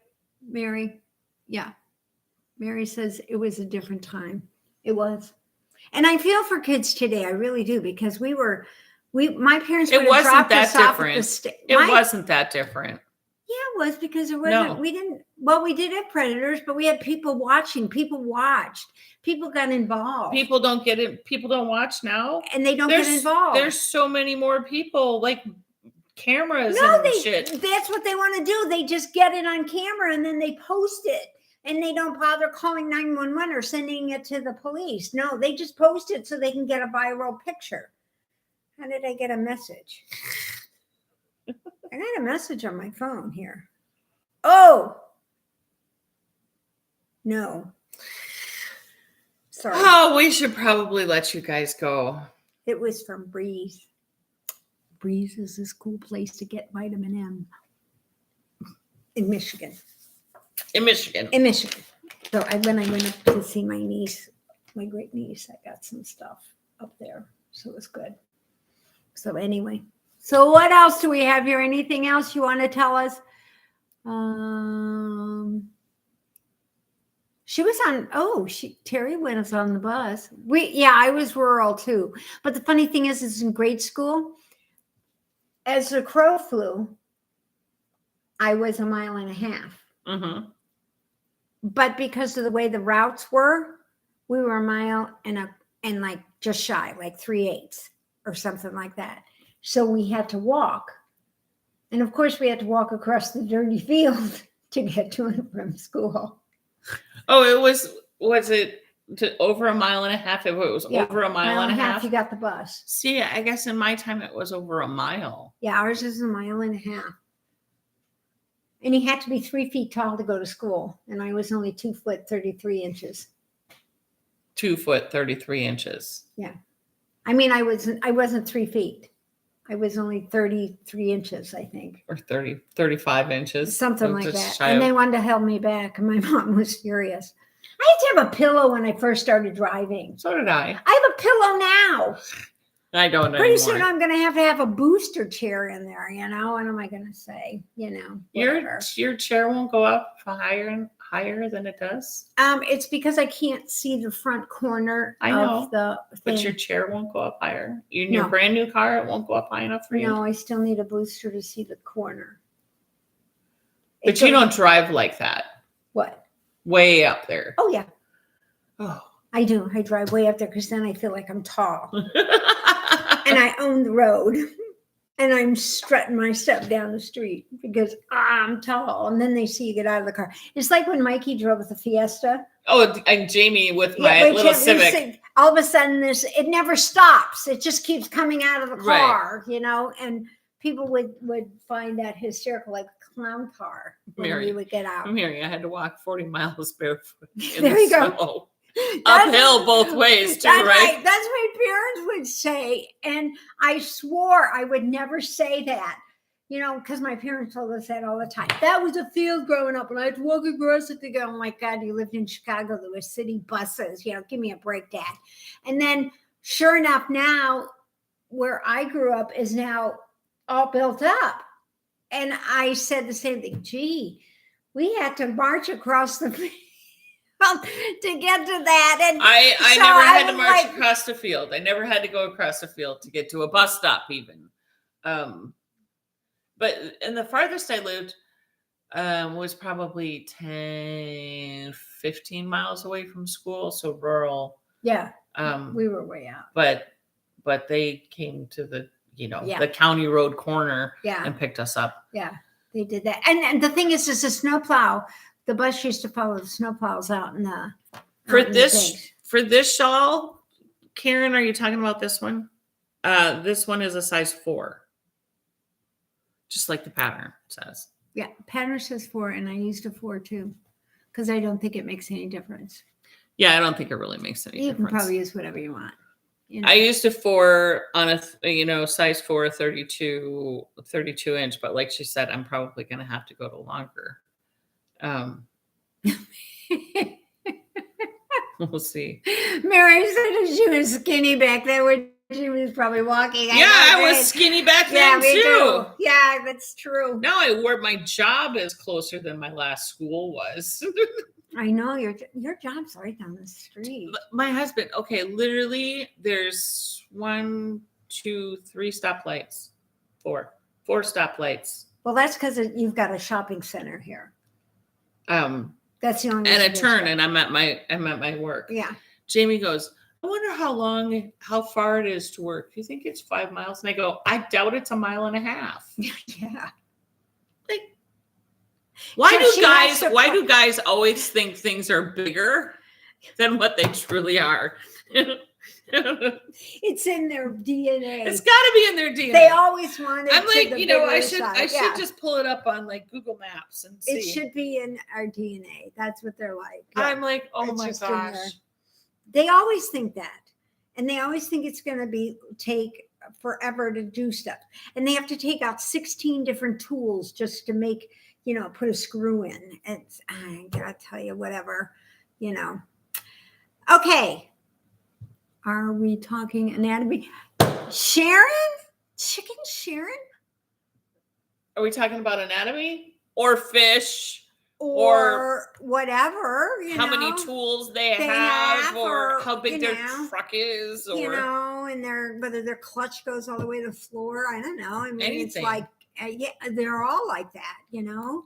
Mary? Yeah. Mary says it was a different time. It was. And I feel for kids today. I really do, because my parents would have dropped us off at the
It wasn't that different.
Yeah, it was, because it wasn't, we did have predators, but we had people watching. People watched. People got involved.
People don't get it. People don't watch now.
And they don't get involved.
There's so many more people, like cameras shit.
That's what they want to do. They just get it on camera and then they post it. And they don't bother calling 911 or sending it to the police. No, they just post it so they can get a viral picture. How did I get a message? I got a message on my phone here. Oh, no. Sorry.
Oh, we should probably let you guys go.
It was from Breeze. Breeze is this cool place to get vitamin M in Michigan.
In Michigan.
So when I went up to see my niece, my great niece, I got some stuff up there. So it was good. So anyway. So what else do we have here? Anything else you want to tell us? She was on, Terry was on the bus. I was rural too. But the funny thing is in grade school, as the crow flew, I was 1.5 miles.
Mm-hmm.
But because of the way the routes were, we were 1 mile and like just shy, like 3/8 or something like that. So we had to walk. And of course we had to walk across the dirty field to get to and from school.
Oh, was it over 1.5 miles? If it was over 1.5 miles,
you got the bus.
See, I guess in my time it was over 1 mile.
Yeah, ours is 1.5 miles. And he had to be 3 feet tall to go to school. And I was only 2 foot 33 inches.
2 foot 33 inches.
Yeah. I mean, I wasn't 3 feet. I was only 33 inches, I think.
Or 35 inches.
Something like that. And they wanted to hold me back. And my mom was furious. I had to have a pillow when I first started driving.
So did I.
I have a pillow now.
I don't know.
Pretty soon I'm going to have a booster chair in there, What am I going to say?
Your chair won't go up higher higher than it does?
It's because I can't see the front corner
I know,
of the thing.
But your chair won't go up higher. In
No.
your brand new car, it won't go up high enough for you?
No, I still need a booster to see the corner.
But
It's
you don't drive like that.
What?
Way up there.
Oh, yeah.
Oh.
I do. I drive way up there because then I feel like I'm tall. And I own the road. And I'm strutting my stuff down the street because I'm tall. And then they see you get out of the car. It's like when Mikey drove the Fiesta.
Oh, and Jamie with my little Civic.
All of a sudden, it never stops. It just keeps coming out of the car,
Right.
and people would find that hysterical, like a clown car when we would get out.
Mary, I had to walk 40 miles barefoot in
There
the
you go.
snow. Uphill both ways too, right?
That's what my parents would say. And I swore I would never say that, because my parents told us that all the time. That was a field growing up, and I had to walk across it to go, oh my God, you lived in Chicago. There were city buses. Give me a break, Dad. And then sure enough, now where I grew up is now all built up. And I said the same thing. Gee, we had to march across the field to get to that. And
I
so
never had to march
like,
across the field. I never had to go across the field to get to a bus stop even. But and the farthest I lived was probably 10, 15 miles away from school. So rural.
Yeah. We were way out.
But they came to the,
Yeah.
the county road corner
Yeah.
and picked us up.
Yeah, they did that. And the thing is a snowplow. The bus used to follow the snowplows out in the
For this shawl, Karen, are you talking about this one? This one is a size 4. Just like the pattern says.
Yeah, pattern says 4, and I used a 4 too, because I don't think it makes any difference.
Yeah, I don't think it really makes any difference.
You can probably use whatever you want.
I used a 4 on a size 4, 32 inch, but like she said, I'm probably going to have to go to longer. We'll see.
Mary said she was skinny back then when she was probably walking.
I was skinny back then too.
Too. Yeah, that's true.
Now my job is closer than my last school was.
I know your job's right down the street.
My husband, okay, literally there's 1, 2, 3 stoplights. 4 stoplights.
Well, that's because you've got a shopping center here. That's the only
and a turn, and I'm at my work.
Yeah.
Jamie goes, I wonder how far it is to work. Do you think it's 5 miles? And I go, I doubt it's 1.5 miles.
Yeah.
Like, why do guys always think things are bigger than what they truly are?
It's in their DNA.
It's got to be in their DNA.
They always wanted.
I'm like, I should just pull it up on like Google Maps and see.
It should be in our DNA. That's what they're like. Yeah.
I'm like, oh my gosh.
They always think that, and they always think it's going to take forever to do stuff, and they have to take out 16 different tools just to make, put a screw in. I gotta tell you, whatever, Okay. Are we talking anatomy? Sharon? Chicken Sharon?
Are we talking about anatomy or fish
or whatever?
How many tools they have or how big their truck is, or
and whether their clutch goes all the way to the floor. I don't know. I mean,
anything.
It's like they're all like that.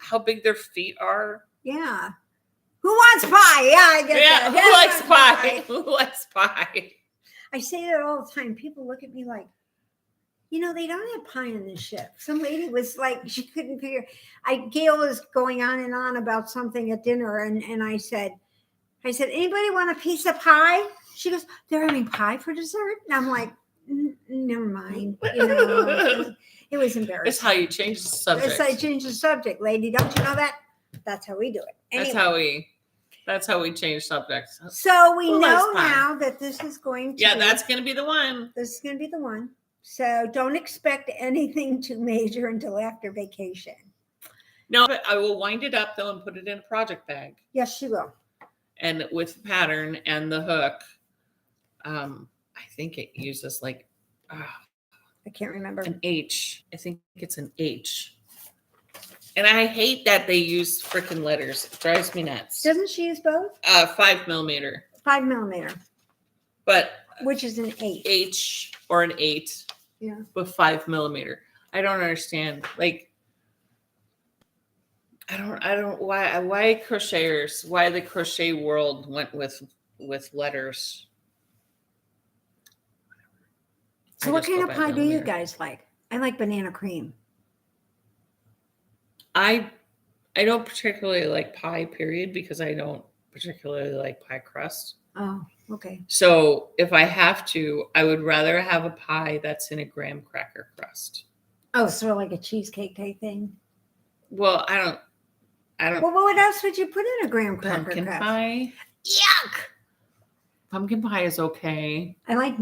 How big their feet are.
Yeah. Who wants pie? Yeah, I get that.
Who likes pie?
I say that all the time. People look at me like, they don't have pie in this ship. Some lady was like, she couldn't figure. Gail was going on and on about something at dinner, and I said, anybody want a piece of pie? She goes, they're having pie for dessert? And I'm like, never mind. It was embarrassing.
It's how you change the subject.
It's how you change the subject, lady. Don't you know that? That's how we do it. Anyway.
That's how we change subjects.
So we know now that this is going to.
Yeah, that's going to be the one.
This is going to be the one. So don't expect anything too major until after vacation.
No, but I will wind it up though and put it in a project bag.
Yes, she will.
And with the pattern and the hook, I think it uses like.
I can't remember.
An H. I think it's an H. And I hate that they use freaking letters. It drives me nuts.
Doesn't she use both?
5mm.
5mm,
But
which is an 8.
H or an 8.
Yeah.
With 5mm. I don't understand. Like, I don't why crocheters, why the crochet world went with letters.
So what kind of pie do you guys like? I like banana cream.
I don't particularly like pie, period, because I don't particularly like pie crust.
Oh, okay.
So if I have to, I would rather have a pie that's in a graham cracker crust.
Oh, so like a cheesecake type thing.
Well, I don't.
Well, what else would you put in a graham cracker
Pumpkin
crust?
pie.
Yuck.
Pumpkin pie is okay.
I like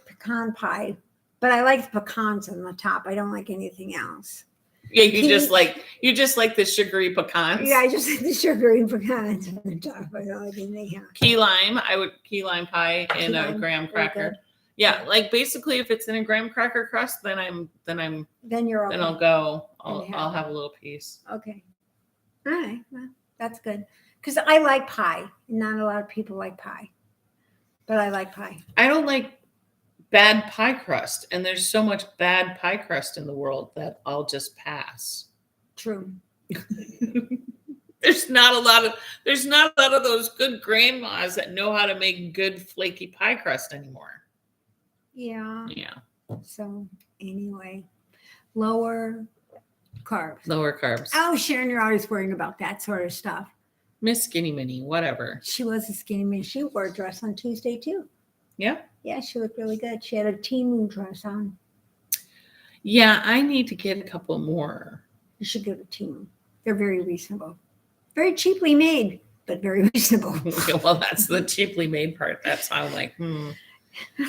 pecan pie, but I like the pecans on the top. I don't like anything else.
Yeah, you just like the sugary pecans.
Yeah, I just like the sugary pecans on the top. I don't like anything else.
Key lime pie in a graham cracker. Yeah, like basically, if it's in a graham cracker crust, then
you're okay.
Then I'll go. I'll have a little piece.
Okay. All right. Well, that's good. Because I like pie. Not a lot of people like pie. But I like pie. I
don't like bad pie crust. And there's so much bad pie crust in the world that I'll just pass.
True.
There's not a lot of those good grandmas that know how to make good flaky pie crust anymore.
Yeah.
Yeah.
So anyway, lower carbs. Oh, Sharon, you're always worrying about that sort of stuff.
Miss Skinny Minnie, whatever.
She was a skinny minnie. She wore a dress on Tuesday too.
Yeah?
Yeah, she looked really good. She had a Temu dress on.
Yeah, I need to get a couple more.
You should go to Temu. They're very reasonable. Very cheaply made, but very reasonable.
Well, that's the cheaply made part. That's how I'm like,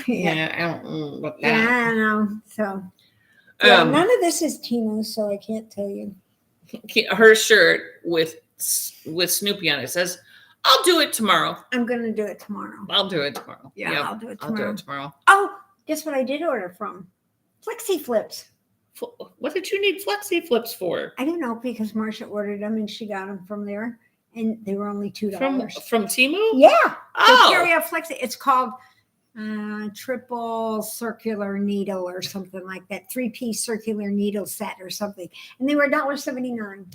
Yeah, I don't know what that.
Yeah, I don't know. So none of this is Temu, so I can't tell you.
Her shirt with Snoopy on it says, "I'll do it tomorrow."
I'm gonna do it tomorrow.
I'll do it tomorrow.
Yeah, yep, I'll do it
tomorrow.
Oh, guess what I did order from? Flexi Flips.
What did you need Flexi Flips for?
I don't know, because Marcia ordered them and she got them from there, and they were only $2.
From Temu?
Yeah.
Oh.
Carry out Flexi. It's called triple circular needle or something like that. 3-piece circular needle set or something, and they were $1.79.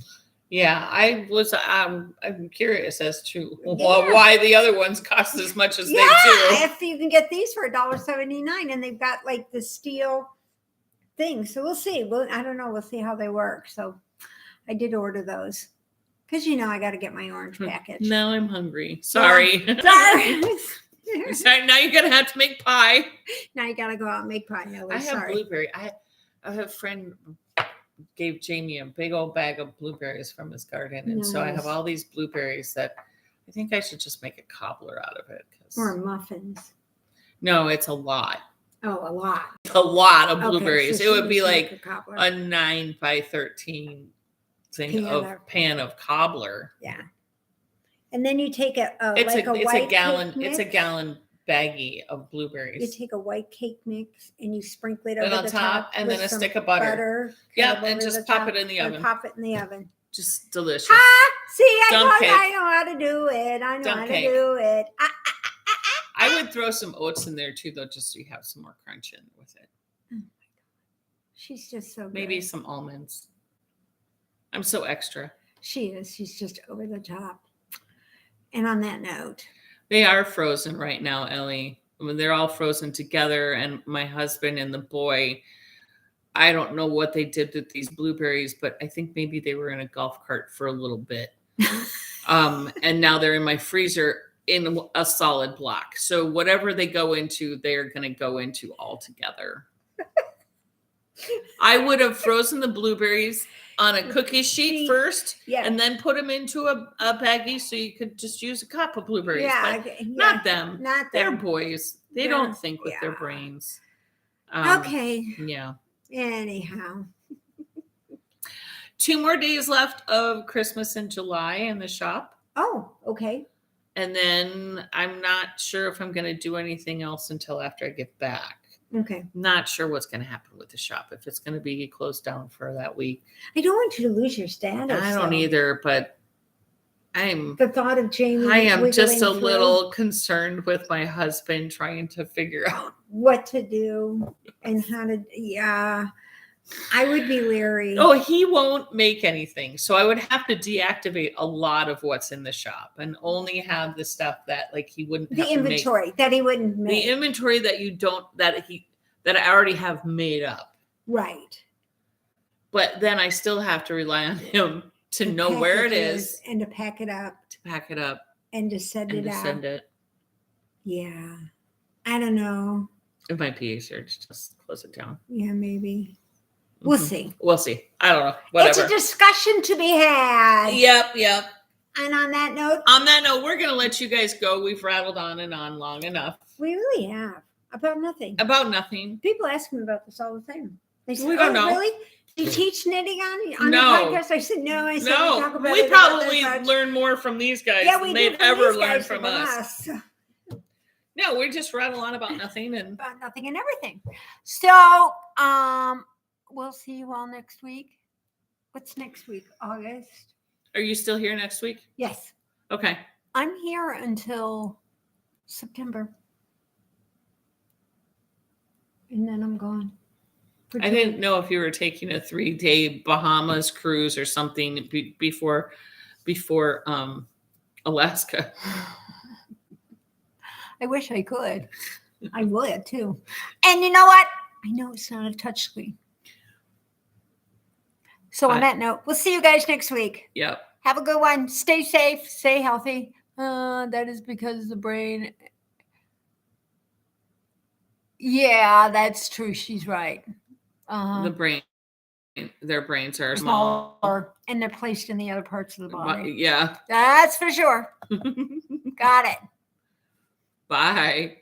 Yeah, I'm curious as to why the other ones cost as much as they do.
If you can get these for $1.79, and they've got like the steel thing, so we'll see. I don't know. We'll see how they work. So I did order those because I got to get my orange package.
Now I'm hungry. Sorry.
Sorry.
Sorry. Now you're gonna have to make pie.
Now you gotta go out and make pie.
I have blueberry. I have a friend gave Jamie a big old bag of blueberries from his garden, and so I have all these blueberries that I think I should just make a cobbler out of it.
Or muffins.
No, it's a lot.
Oh, a lot.
A lot of blueberries.
So
it would be like a 9 by 13 pan of cobbler.
Yeah. And then you take
it's
a
gallon baggie of blueberries.
You take a white cake mix and you sprinkle it over the top,
and then a stick of butter. Yep, and just pop it in the oven.
Pop it in the oven.
Just delicious.
See, I know how to do it. I know how to do it.
I would throw some oats in there too, though, just so you have some more crunch in with it.
Oh my God. She's just so good.
Maybe some almonds. I'm so extra.
She is. She's just over the top. And on that note,
they are frozen right now, Ellie. I mean, they're all frozen together. And my husband and the boy, I don't know what they did with these blueberries, but I think maybe they were in a golf cart for a little bit. And now they're in my freezer in a solid block. So whatever they go into, they're going to go into all together. I would have frozen the blueberries on a cookie sheet first, and then put them into a baggie so you could just use a cup of blueberries. Not them. They're boys. They don't think with their brains.
Okay.
Yeah.
Anyhow.
2 more days left of Christmas in July in the shop.
Oh, okay.
And then I'm not sure if I'm going to do anything else until after I get back.
Okay.
Not sure what's going to happen with the shop, if it's going to be closed down for that week.
I don't want you to lose your status.
I don't
though.
either, but I
The thought of Jamie.
am just a
wiggling through
little concerned with my husband trying to figure out.
what to do and how to. Yeah, I would be leery.
Oh, he won't make anything. So I would have to deactivate a lot of what's in the shop and only have the stuff that like he wouldn't
the
have to make.
inventory that he wouldn't make.
The inventory that you don't that I already have made up.
Right.
But then I still have to rely on him to know where it is
and to pack it up
to pack it up
and to send
and
it
to
out.
send it.
Yeah. I don't know.
It might be easier to just close it down.
Yeah, maybe. We'll
Mhm.
see.
We'll see. I don't know. Whatever.
It's a discussion to be had.
Yep.
And on that note,
we're going to let you guys go. We've rattled on and on long enough.
we really have about nothing.
About nothing.
People ask me about this all the time. They say,
We don't know.
Really? Do you teach knitting on
No.
your podcast? I said, no. I said, we
No,
talk about
we
it about
probably
this much.
learn more from these guys
Yeah,
than
we
they've
do from
ever
these
learned
guys
from
than
us. No, we just rattle on about nothing and
About nothing and everything. So, we'll see you all next week. What's next week? August?
are you still here next week?
Yes.
Okay.
I'm here until September. And then I'm gone.
I didn't know if you were taking a 3-day Bahamas cruise or something before Alaska.
I wish I could. I would too. And you know what? I know it's not a touchscreen. So on that note, we'll see you guys next week.
Yep.
Have a good one. Stay safe. Stay healthy. That is because the brain. Yeah, that's true. She's right.
Their brains are small.
Smaller, and they're placed in the other parts of the body.
Yeah.
That's for sure. Got it.
Bye.